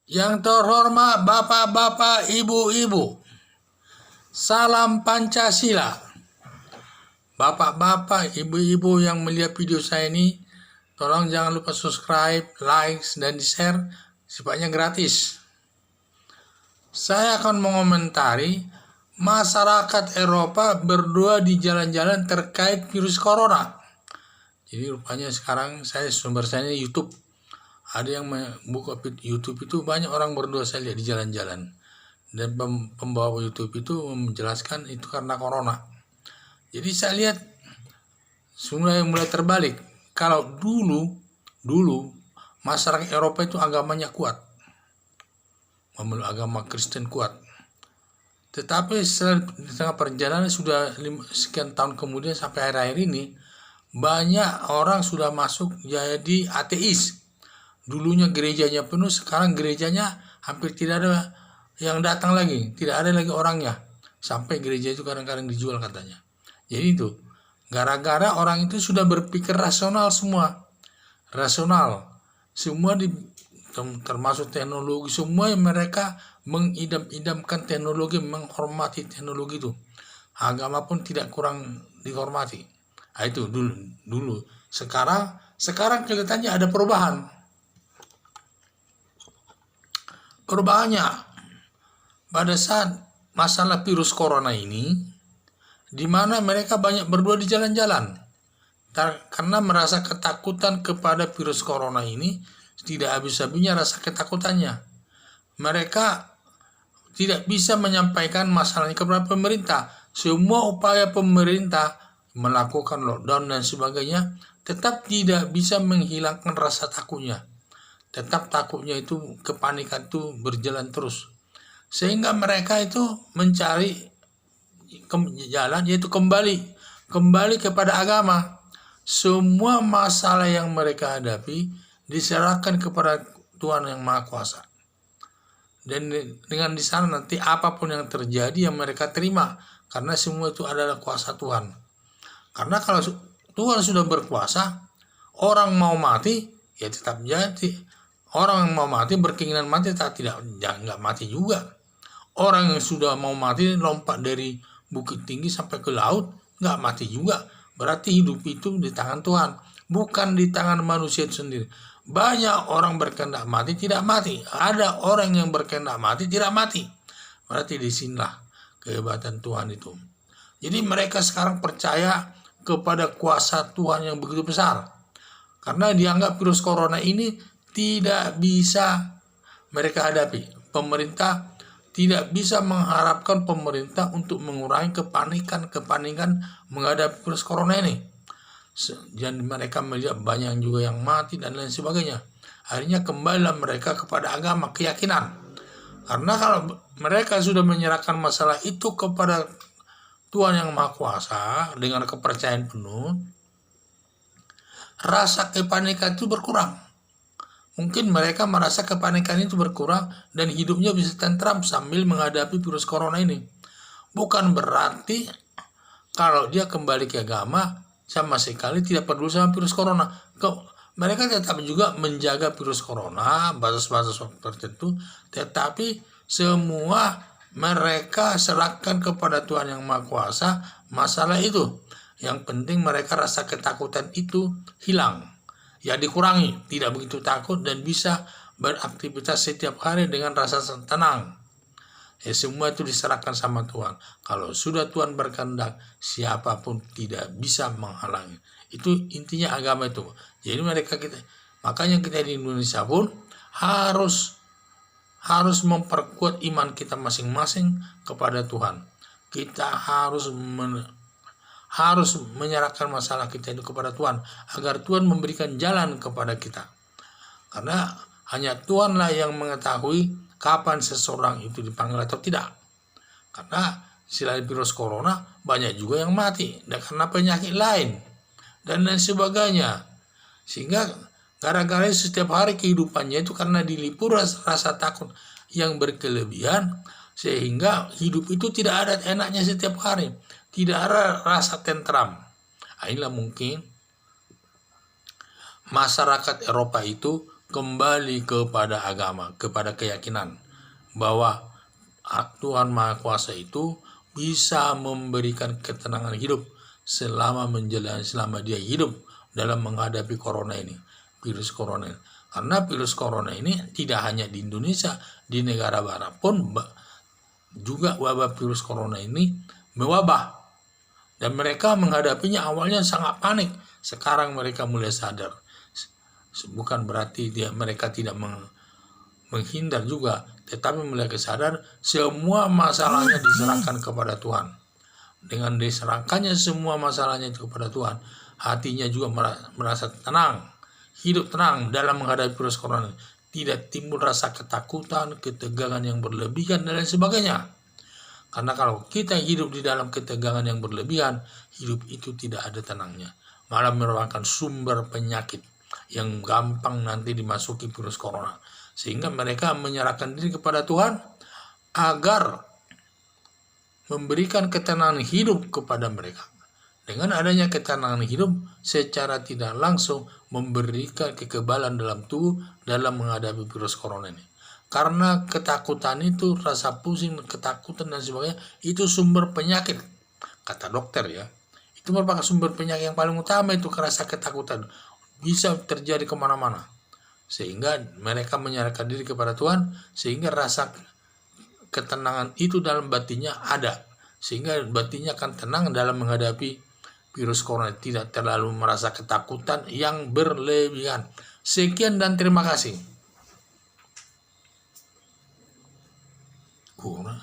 Yang terhormat Bapak-bapak, Ibu-ibu, salam Pancasila. Bapak-bapak, Ibu-ibu yang melihat video saya ini, tolong jangan lupa subscribe, like, dan di-share, sifatnya gratis. Saya akan mengomentari masyarakat Eropa berdua di jalan-jalan terkait virus corona. Jadi rupanya sekarang sumber saya YouTube. Ada yang buka YouTube itu banyak orang berdua saya lihat di jalan-jalan. Dan pembawa YouTube itu menjelaskan itu karena corona. Jadi saya lihat mulai terbalik. Kalau dulu masyarakat Eropa itu agamanya kuat. Memeluk agama Kristen kuat. Tetapi setelah di tengah perjalanan sudah sekian tahun kemudian sampai akhir-akhir ini, banyak orang sudah masuk jadi ateis. Dulunya gerejanya penuh, sekarang gerejanya hampir tidak ada yang datang lagi, tidak ada lagi orangnya. Sampai gereja itu kadang-kadang dijual katanya. Jadi itu, gara-gara orang itu sudah berpikir rasional semua. Rasional. Semua termasuk teknologi, semua yang mereka mengidam-idamkan teknologi, menghormati teknologi itu. Agama pun tidak kurang dihormati. Nah, itu dulu. Sekarang kelihatannya ada perubahan. Perubahannya pada saat masalah virus corona ini, di mana mereka banyak berdua di jalan-jalan karena merasa ketakutan kepada virus corona ini, tidak habis-habisnya rasa ketakutannya. Mereka tidak bisa menyampaikan masalahnya kepada pemerintah. Semua upaya pemerintah melakukan lockdown dan sebagainya tetap tidak bisa menghilangkan rasa takutnya. Tetap takutnya itu, kepanikan itu berjalan terus. Sehingga mereka itu mencari jalan, yaitu kembali kepada agama. Semua masalah yang mereka hadapi diserahkan kepada Tuhan yang Maha Kuasa. Dan dengan di sana nanti apapun yang terjadi yang mereka terima, karena semua itu adalah kuasa Tuhan. Karena kalau Tuhan sudah berkuasa, orang mau mati ya tetap jadi. Orang yang mau mati berkeinginan mati nggak mati juga. Orang yang sudah mau mati lompat dari bukit tinggi sampai ke laut nggak mati juga. Berarti hidup itu di tangan Tuhan, bukan di tangan manusia itu sendiri. Banyak orang berkehendak mati tidak mati. Ada orang yang berkehendak mati tidak mati. Berarti disinilah kehebatan Tuhan itu. Jadi mereka sekarang percaya kepada kuasa Tuhan yang begitu besar. Karena dianggap virus corona ini tidak bisa mereka hadapi. Pemerintah tidak bisa mengharapkan pemerintah untuk mengurangi kepanikan menghadapi virus corona ini. Dan mereka melihat banyak juga yang mati dan lain sebagainya. Akhirnya kembalilah mereka kepada agama, keyakinan. Karena kalau mereka sudah menyerahkan masalah itu kepada Tuhan yang Maha Kuasa dengan kepercayaan penuh, rasa kepanikan itu berkurang. Mungkin mereka merasa kepanikan itu berkurang dan hidupnya bisa tentram sambil menghadapi virus corona ini. Bukan berarti kalau dia kembali ke agama sama sekali tidak peduli sama virus corona. Mereka tetap juga menjaga virus corona, batas-batas tertentu, tetapi semua mereka serahkan kepada Tuhan yang Maha Kuasa masalah itu. Yang penting mereka rasa ketakutan itu hilang. Ya dikurangi, tidak begitu takut dan bisa beraktivitas setiap hari dengan rasa tenang. Ya semua itu diserahkan sama Tuhan. Kalau sudah Tuhan berkehendak, siapapun tidak bisa menghalangi. Itu intinya agama itu. Jadi makanya kita di Indonesia pun harus memperkuat iman kita masing-masing kepada Tuhan. Kita harus menyerahkan masalah kita itu kepada Tuhan agar Tuhan memberikan jalan kepada kita. Karena hanya Tuhanlah yang mengetahui kapan seseorang itu dipanggil atau tidak. Karena selain virus corona banyak juga yang mati dan karena penyakit lain dan lain sebagainya. Sehingga gara-gara setiap hari kehidupannya itu karena dilipur rasa takut yang berkelebihan, sehingga hidup itu tidak ada enaknya setiap hari. Tidak ada rasa tentram. Inilah mungkin masyarakat Eropa itu kembali kepada agama, kepada keyakinan bahwa Tuhan Maha Kuasa itu bisa memberikan ketenangan hidup selama dia hidup dalam menghadapi corona ini, virus corona ini. Karena virus corona ini tidak hanya di Indonesia, di negara barat pun juga wabah virus corona ini mewabah. Dan mereka menghadapinya awalnya sangat panik. Sekarang mereka mulai sadar. Bukan berarti mereka tidak menghindar juga, tetapi mereka sadar semua masalahnya diserahkan kepada Tuhan. Dengan diserahkannya semua masalahnya itu kepada Tuhan, hatinya juga merasa tenang, hidup tenang dalam menghadapi virus corona. Tidak timbul rasa ketakutan, ketegangan yang berlebihan, dan lain sebagainya. Karena kalau kita hidup di dalam ketegangan yang berlebihan, hidup itu tidak ada tenangnya. Malah merupakan sumber penyakit yang gampang nanti dimasuki virus corona. Sehingga mereka menyerahkan diri kepada Tuhan agar memberikan ketenangan hidup kepada mereka. Dengan adanya ketenangan hidup, secara tidak langsung memberikan kekebalan dalam tubuh dalam menghadapi virus corona ini. Karena ketakutan itu, rasa pusing, ketakutan dan sebagainya, itu sumber penyakit. Kata dokter ya, itu merupakan sumber penyakit yang paling utama, itu rasa ketakutan. Bisa terjadi kemana-mana. Sehingga mereka menyerahkan diri kepada Tuhan, sehingga rasa ketenangan itu dalam batinnya ada. Sehingga batinnya akan tenang dalam menghadapi virus corona, tidak terlalu merasa ketakutan yang berlebihan. Sekian dan terima kasih. Corona.